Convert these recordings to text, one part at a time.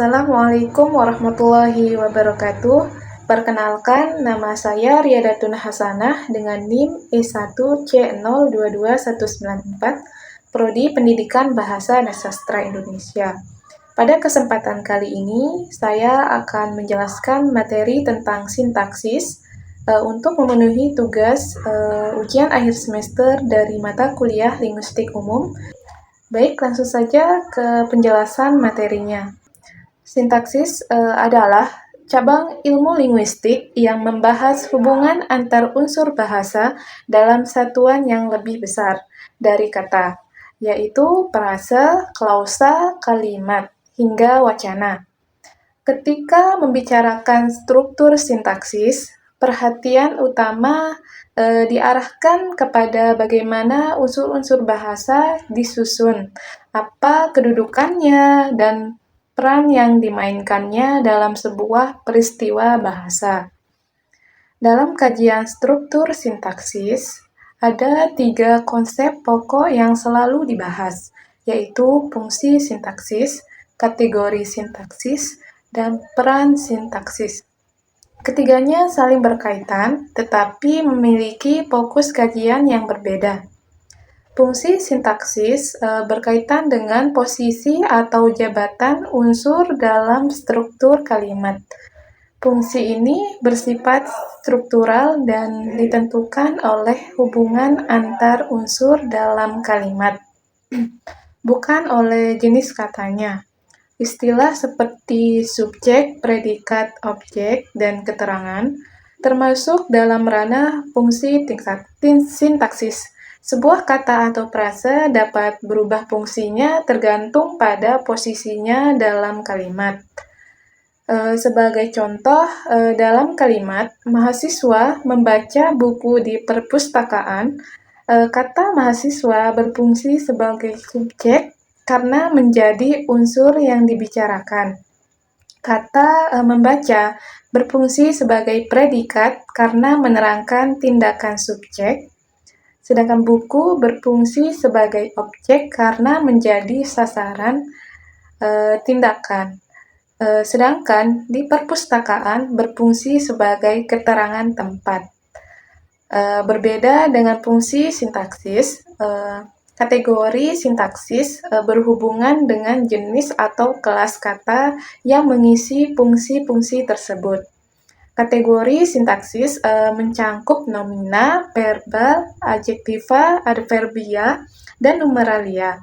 Assalamualaikum warahmatullahi wabarakatuh. Perkenalkan, nama saya Riadatun Hasanah dengan NIM E1C022194, Prodi Pendidikan Bahasa dan Sastra Indonesia. Pada kesempatan kali ini, saya akan menjelaskan materi tentang sintaksis untuk memenuhi tugas ujian akhir semester dari mata kuliah Linguistik Umum. Baik, langsung saja ke penjelasan materinya. Sintaksis adalah cabang ilmu linguistik yang membahas hubungan antar unsur bahasa dalam satuan yang lebih besar dari kata, yaitu frase, klausa, kalimat, hingga wacana. Ketika membicarakan struktur sintaksis, perhatian utama diarahkan kepada bagaimana unsur-unsur bahasa disusun, apa kedudukannya, dan peran yang dimainkannya dalam sebuah peristiwa bahasa. Dalam kajian struktur sintaksis, ada 3 konsep pokok yang selalu dibahas, yaitu fungsi sintaksis, kategori sintaksis, dan peran sintaksis. Ketiganya saling berkaitan, tetapi memiliki fokus kajian yang berbeda. Fungsi sintaksis berkaitan dengan posisi atau jabatan unsur dalam struktur kalimat. Fungsi ini bersifat struktural dan ditentukan oleh hubungan antar unsur dalam kalimat, bukan oleh jenis katanya. Istilah seperti subjek, predikat, objek, dan keterangan termasuk dalam ranah fungsi sintaksis. Sebuah kata atau frase dapat berubah fungsinya tergantung pada posisinya dalam kalimat. Sebagai contoh, dalam kalimat mahasiswa membaca buku di perpustakaan, kata mahasiswa berfungsi sebagai subjek karena menjadi unsur yang dibicarakan. Kata membaca berfungsi sebagai predikat karena menerangkan tindakan subjek, sedangkan buku berfungsi sebagai objek karena menjadi sasaran tindakan. Sedangkan di perpustakaan berfungsi sebagai keterangan tempat. Berbeda dengan fungsi sintaksis, kategori sintaksis berhubungan dengan jenis atau kelas kata yang mengisi fungsi-fungsi tersebut. Kategori sintaksis mencangkup nomina, verbal, adjektiva, adverbia, dan numeralia.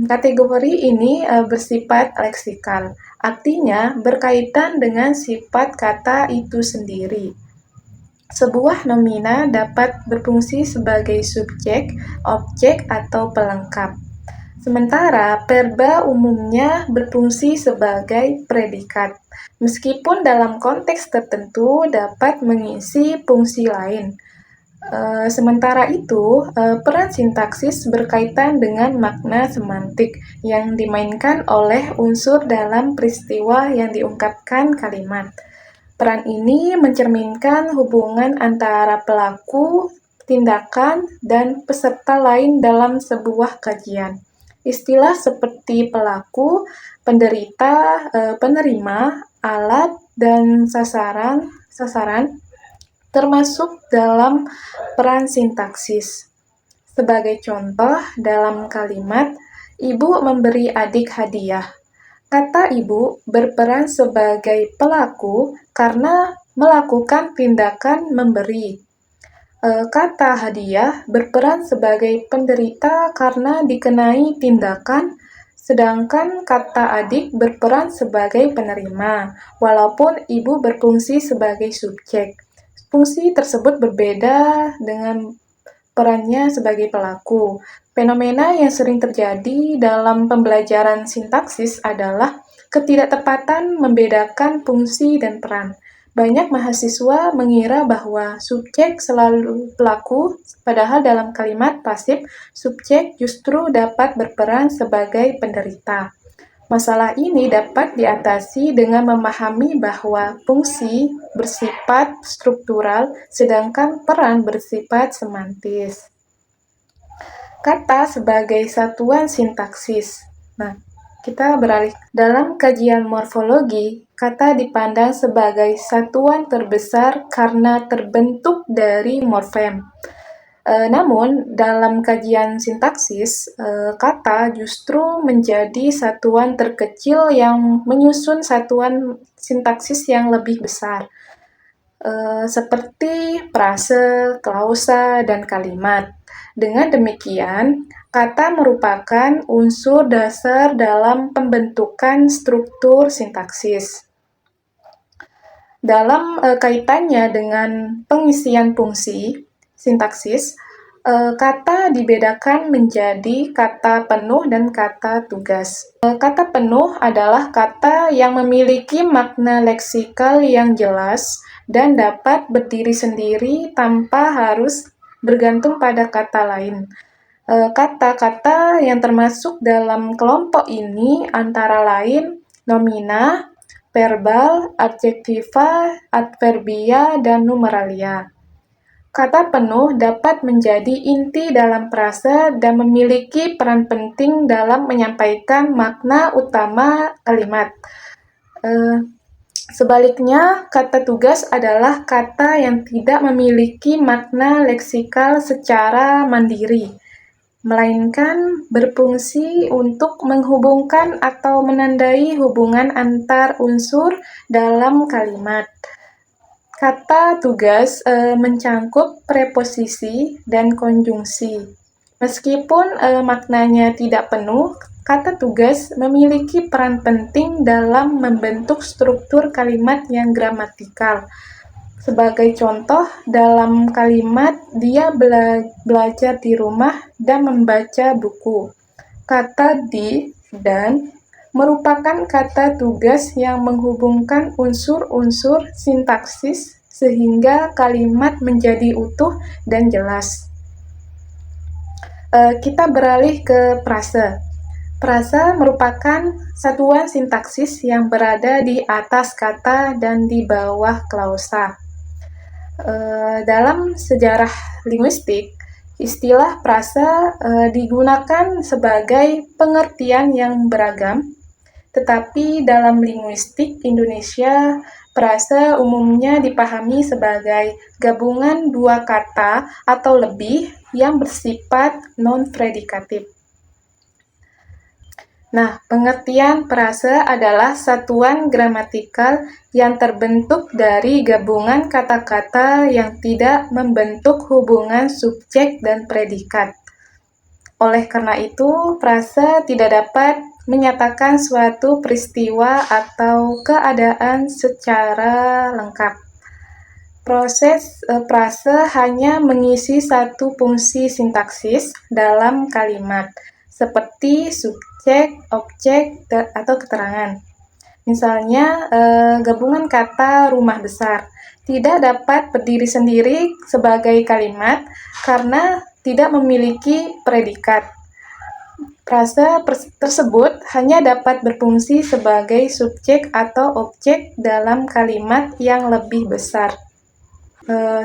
Kategori ini bersifat leksikal, artinya berkaitan dengan sifat kata itu sendiri. Sebuah nomina dapat berfungsi sebagai subjek, objek, atau pelengkap. Sementara verba umumnya berfungsi sebagai predikat, meskipun dalam konteks tertentu dapat mengisi fungsi lain. Sementara itu, peran sintaksis berkaitan dengan makna semantik yang dimainkan oleh unsur dalam peristiwa yang diungkapkan kalimat. Peran ini mencerminkan hubungan antara pelaku, tindakan, dan peserta lain dalam sebuah kajian. Istilah seperti pelaku, penderita, penerima, alat, dan sasaran termasuk dalam peran sintaksis. Sebagai contoh, dalam kalimat, ibu memberi adik hadiah. Kata ibu berperan sebagai pelaku karena melakukan tindakan memberi. Kata hadiah berperan sebagai penderita karena dikenai tindakan, sedangkan kata adik berperan sebagai penerima, walaupun ibu berfungsi sebagai subjek. Fungsi tersebut berbeda dengan perannya sebagai pelaku. Fenomena yang sering terjadi dalam pembelajaran sintaksis adalah ketidaktepatan membedakan fungsi dan peran. Banyak mahasiswa mengira bahwa subjek selalu pelaku, padahal dalam kalimat pasif, subjek justru dapat berperan sebagai penderita. Masalah ini dapat diatasi dengan memahami bahwa fungsi bersifat struktural, sedangkan peran bersifat semantis. Kata sebagai satuan sintaksis. Nah, Kita beralih. Dalam kajian morfologi, kata dipandang sebagai satuan terbesar karena terbentuk dari morfem. Namun, dalam kajian sintaksis, kata justru menjadi satuan terkecil yang menyusun satuan sintaksis yang lebih besar, seperti frase, klausa, dan kalimat. Dengan demikian, kata merupakan unsur dasar dalam pembentukan struktur sintaksis. Dalam kaitannya dengan pengisian fungsi sintaksis, kata dibedakan menjadi kata penuh dan kata tugas. Kata penuh adalah kata yang memiliki makna leksikal yang jelas dan dapat berdiri sendiri tanpa harus bergantung pada kata lain. Kata-kata yang termasuk dalam kelompok ini antara lain nomina, verbal, adjektiva, adverbia, dan numeralia. Kata penuh dapat menjadi inti dalam frase dan memiliki peran penting dalam menyampaikan makna utama kalimat. Sebaliknya, kata tugas adalah kata yang tidak memiliki makna leksikal secara mandiri, melainkan berfungsi untuk menghubungkan atau menandai hubungan antar unsur dalam kalimat. Kata tugas mencangkup preposisi dan konjungsi. Meskipun maknanya tidak penuh, kata tugas memiliki peran penting dalam membentuk struktur kalimat yang gramatikal. Sebagai contoh, dalam kalimat dia belajar di rumah dan membaca buku. Kata di dan merupakan kata tugas yang menghubungkan unsur-unsur sintaksis sehingga kalimat menjadi utuh dan jelas. Kita beralih ke frase. Frase merupakan satuan sintaksis yang berada di atas kata dan di bawah klausa. Dalam sejarah linguistik, istilah frase digunakan sebagai pengertian yang beragam, tetapi dalam linguistik Indonesia, frase umumnya dipahami sebagai gabungan dua kata atau lebih yang bersifat non-predikatif. Nah, pengertian frase adalah satuan gramatikal yang terbentuk dari gabungan kata-kata yang tidak membentuk hubungan subjek dan predikat. Oleh karena itu, frase tidak dapat menyatakan suatu peristiwa atau keadaan secara lengkap. Proses frase hanya mengisi satu fungsi sintaksis dalam kalimat, seperti subjek, objek, atau keterangan. Misalnya, gabungan kata rumah besar tidak dapat berdiri sendiri sebagai kalimat karena tidak memiliki predikat. Frase tersebut hanya dapat berfungsi sebagai subjek atau objek dalam kalimat yang lebih besar.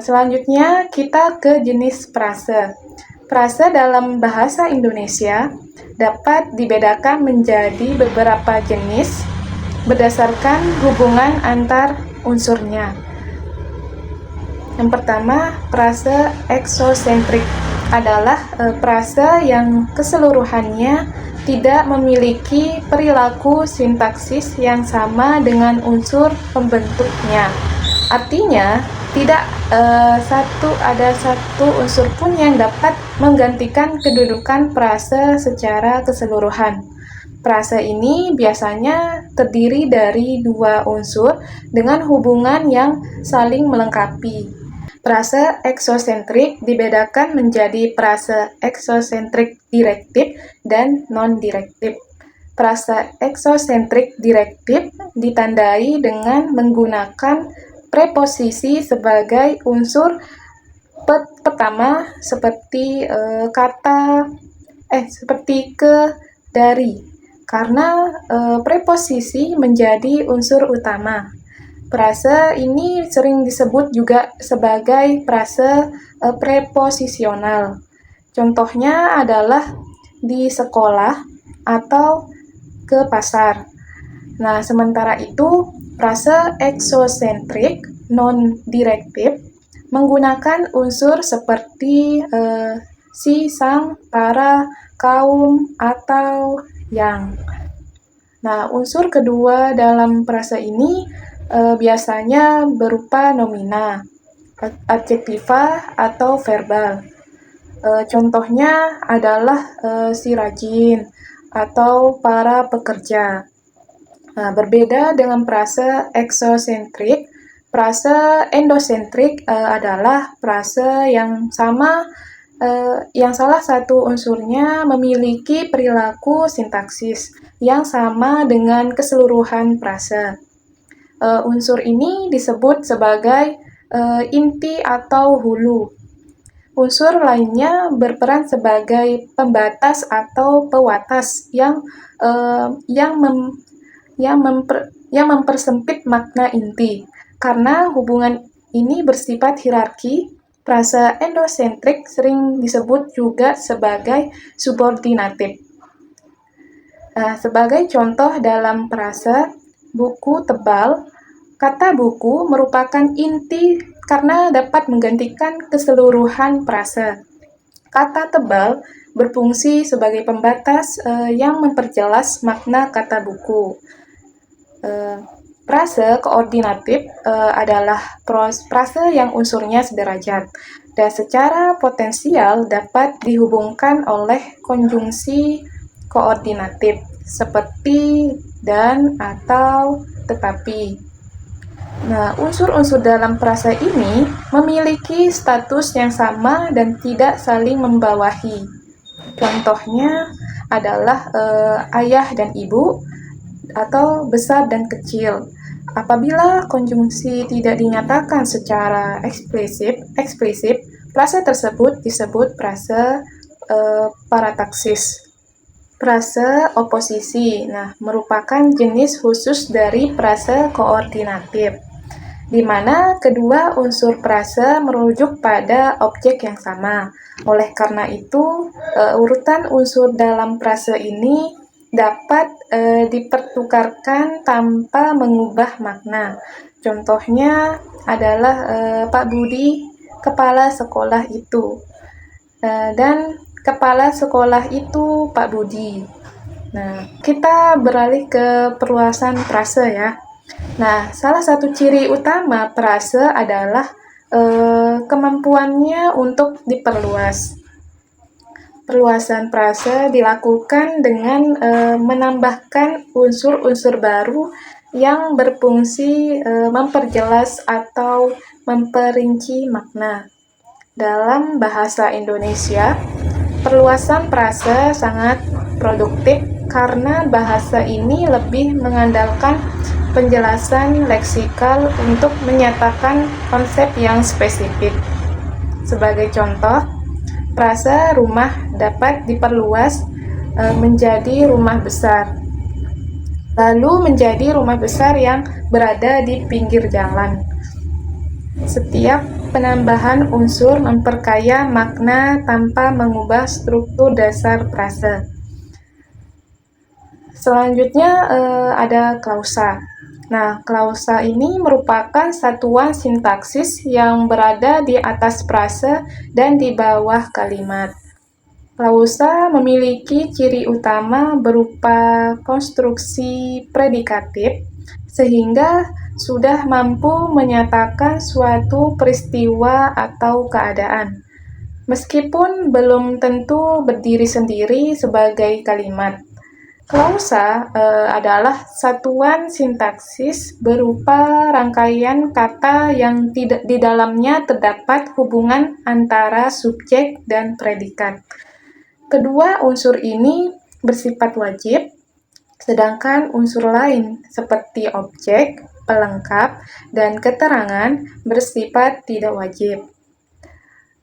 Selanjutnya, kita ke jenis frase. Frase dalam bahasa Indonesia dapat dibedakan menjadi beberapa jenis berdasarkan hubungan antar unsurnya. Yang pertama, frase eksosentrik adalah frase yang keseluruhannya tidak memiliki perilaku sintaksis yang sama dengan unsur pembentuknya. Artinya, tidak ada satu unsur pun yang dapat menggantikan kedudukan frase secara keseluruhan. Frase ini biasanya terdiri dari dua unsur dengan hubungan yang saling melengkapi. Frase eksosentrik dibedakan menjadi frase eksosentrik direktif dan non-direktif. Frase eksosentrik direktif ditandai dengan menggunakan preposisi sebagai unsur pertama seperti seperti ke, dari, karena preposisi menjadi unsur utama. Frase ini sering disebut juga sebagai frase preposisional. Contohnya adalah di sekolah atau ke pasar. Nah, sementara itu, frase eksosentrik non-direktif menggunakan unsur seperti si, sang, para, kaum, atau yang. Nah, unsur kedua dalam frase ini biasanya berupa nomina, adjektiva, atau verbal. Contohnya adalah si rajin atau para pekerja. Nah, berbeda dengan frase eksosentrik, frase endosentrik adalah frase yang sama, yang salah satu unsurnya memiliki perilaku sintaksis yang sama dengan keseluruhan frase. Unsur ini disebut sebagai inti atau hulu. Unsur lainnya berperan sebagai pembatas atau pewatas yang mempersempit makna inti. Karena hubungan ini bersifat hierarki, frase endosentrik sering disebut juga sebagai subordinatif. Sebagai contoh dalam frase buku tebal, kata buku merupakan inti karena dapat menggantikan keseluruhan frase. Kata tebal berfungsi sebagai pembatas yang memperjelas makna kata buku. Frase koordinatif adalah frase yang unsurnya sederajat dan secara potensial dapat dihubungkan oleh konjungsi koordinatif seperti dan, atau, tetapi. Nah, unsur-unsur dalam frase ini memiliki status yang sama dan tidak saling membawahi. Contohnya adalah ayah dan ibu atau besar dan kecil. Apabila konjungsi tidak dinyatakan secara eksplisit, frase tersebut disebut frase parataksis. Frase oposisi, merupakan jenis khusus dari frase koordinatif, di mana kedua unsur frase merujuk pada objek yang sama. Oleh karena itu, urutan unsur dalam frase ini dapat dipertukarkan tanpa mengubah makna. Contohnya adalah Pak Budi, kepala sekolah itu, dan kepala sekolah itu Pak Budi. Nah, kita beralih ke perluasan frase ya. Nah, salah satu ciri utama frase adalah kemampuannya untuk diperluas. Perluasan frase dilakukan dengan menambahkan unsur-unsur baru yang berfungsi memperjelas atau memperinci makna. Dalam bahasa Indonesia, perluasan frase sangat produktif karena bahasa ini lebih mengandalkan penjelasan leksikal untuk menyatakan konsep yang spesifik. Sebagai contoh, frase rumah dapat diperluas menjadi rumah besar, lalu menjadi rumah besar yang berada di pinggir jalan. Setiap penambahan unsur memperkaya makna tanpa mengubah struktur dasar frase. Selanjutnya ada klausa. Nah, klausa ini merupakan satuan sintaksis yang berada di atas frase dan di bawah kalimat. Klausa memiliki ciri utama berupa konstruksi predikatif, sehingga sudah mampu menyatakan suatu peristiwa atau keadaan, meskipun belum tentu berdiri sendiri sebagai kalimat. Klausa adalah satuan sintaksis berupa rangkaian kata yang di dalamnya terdapat hubungan antara subjek dan predikat. Kedua unsur ini bersifat wajib, sedangkan unsur lain seperti objek, pelengkap, dan keterangan bersifat tidak wajib.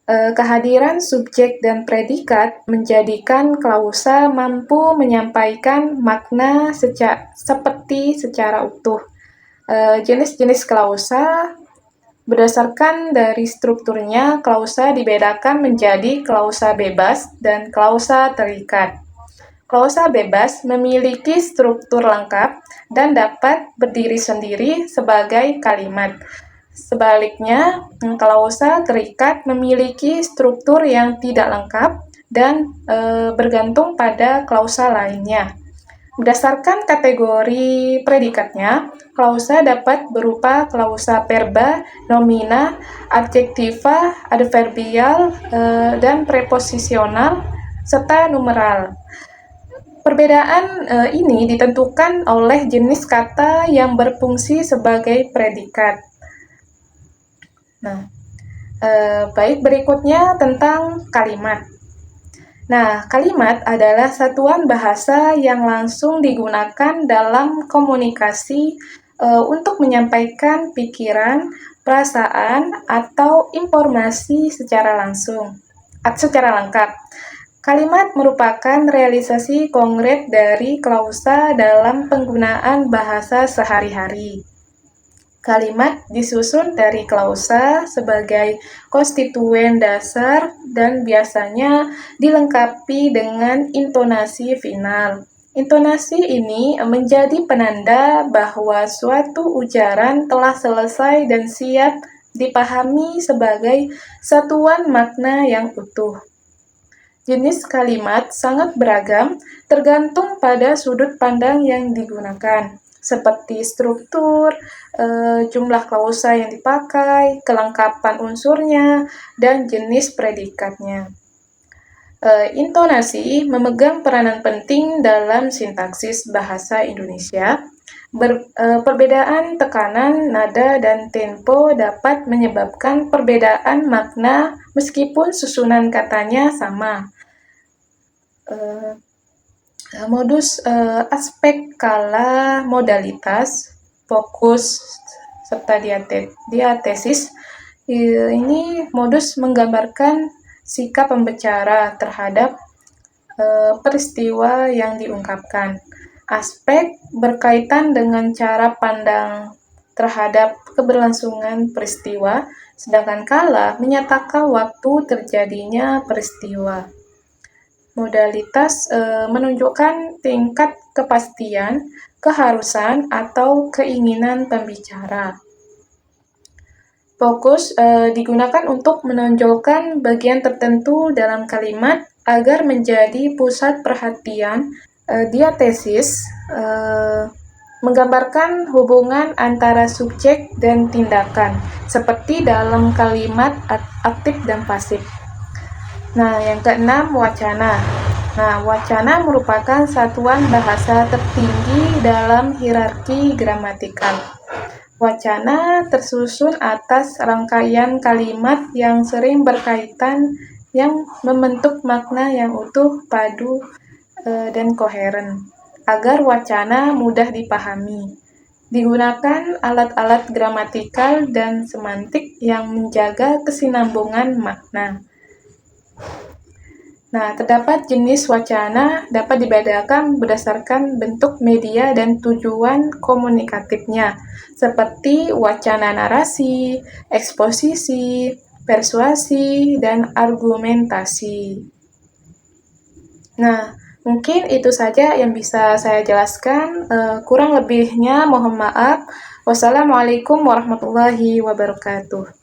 Kehadiran subjek dan predikat menjadikan klausa mampu menyampaikan makna secara utuh. Jenis-jenis klausa berdasarkan dari strukturnya, klausa dibedakan menjadi klausa bebas dan klausa terikat. Klausa bebas memiliki struktur lengkap dan dapat berdiri sendiri sebagai kalimat. Sebaliknya, klausa terikat memiliki struktur yang tidak lengkap dan bergantung pada klausa lainnya. Berdasarkan kategori predikatnya, klausa dapat berupa klausa verba, nomina, adjektiva, adverbial, dan preposisional, serta numeral. Perbedaan ini ditentukan oleh jenis kata yang berfungsi sebagai predikat. Nah, baik, berikutnya tentang kalimat. Nah, kalimat adalah satuan bahasa yang langsung digunakan dalam komunikasi untuk menyampaikan pikiran, perasaan, atau informasi secara lengkap. Kalimat merupakan realisasi konkret dari klausa dalam penggunaan bahasa sehari-hari. Kalimat disusun dari klausa sebagai konstituen dasar dan biasanya dilengkapi dengan intonasi final. Intonasi ini menjadi penanda bahwa suatu ujaran telah selesai dan siap dipahami sebagai satuan makna yang utuh. Jenis kalimat sangat beragam tergantung pada sudut pandang yang digunakan, seperti struktur, jumlah klausa yang dipakai, kelengkapan unsurnya, dan jenis predikatnya. Intonasi memegang peranan penting dalam sintaksis bahasa Indonesia. Perbedaan tekanan, nada, dan tempo dapat menyebabkan perbedaan makna meskipun susunan katanya sama. Modus, aspek, skala, modalitas, fokus, serta diatesis. Ini modus menggambarkan sikap pembicara terhadap peristiwa yang diungkapkan. Aspek berkaitan dengan cara pandang terhadap keberlangsungan peristiwa, sedangkan skala menyatakan waktu terjadinya peristiwa. Modalitas menunjukkan tingkat kepastian, keharusan, atau keinginan pembicara. Fokus digunakan untuk menonjolkan bagian tertentu dalam kalimat agar menjadi pusat perhatian. Diatesis menggambarkan hubungan antara subjek dan tindakan, seperti dalam kalimat aktif dan pasif. Nah, yang keenam, wacana. Nah, wacana merupakan satuan bahasa tertinggi dalam hierarki gramatikal. Wacana tersusun atas rangkaian kalimat yang sering berkaitan yang membentuk makna yang utuh, padu, dan koheren. Agar wacana mudah dipahami, digunakan alat-alat gramatikal dan semantik yang menjaga kesinambungan makna. Nah, terdapat jenis wacana dapat dibedakan berdasarkan bentuk media dan tujuan komunikatifnya, seperti wacana narasi, eksposisi, persuasi, dan argumentasi. Nah, mungkin itu saja yang bisa saya jelaskan. Kurang lebihnya mohon maaf. Wassalamualaikum warahmatullahi wabarakatuh.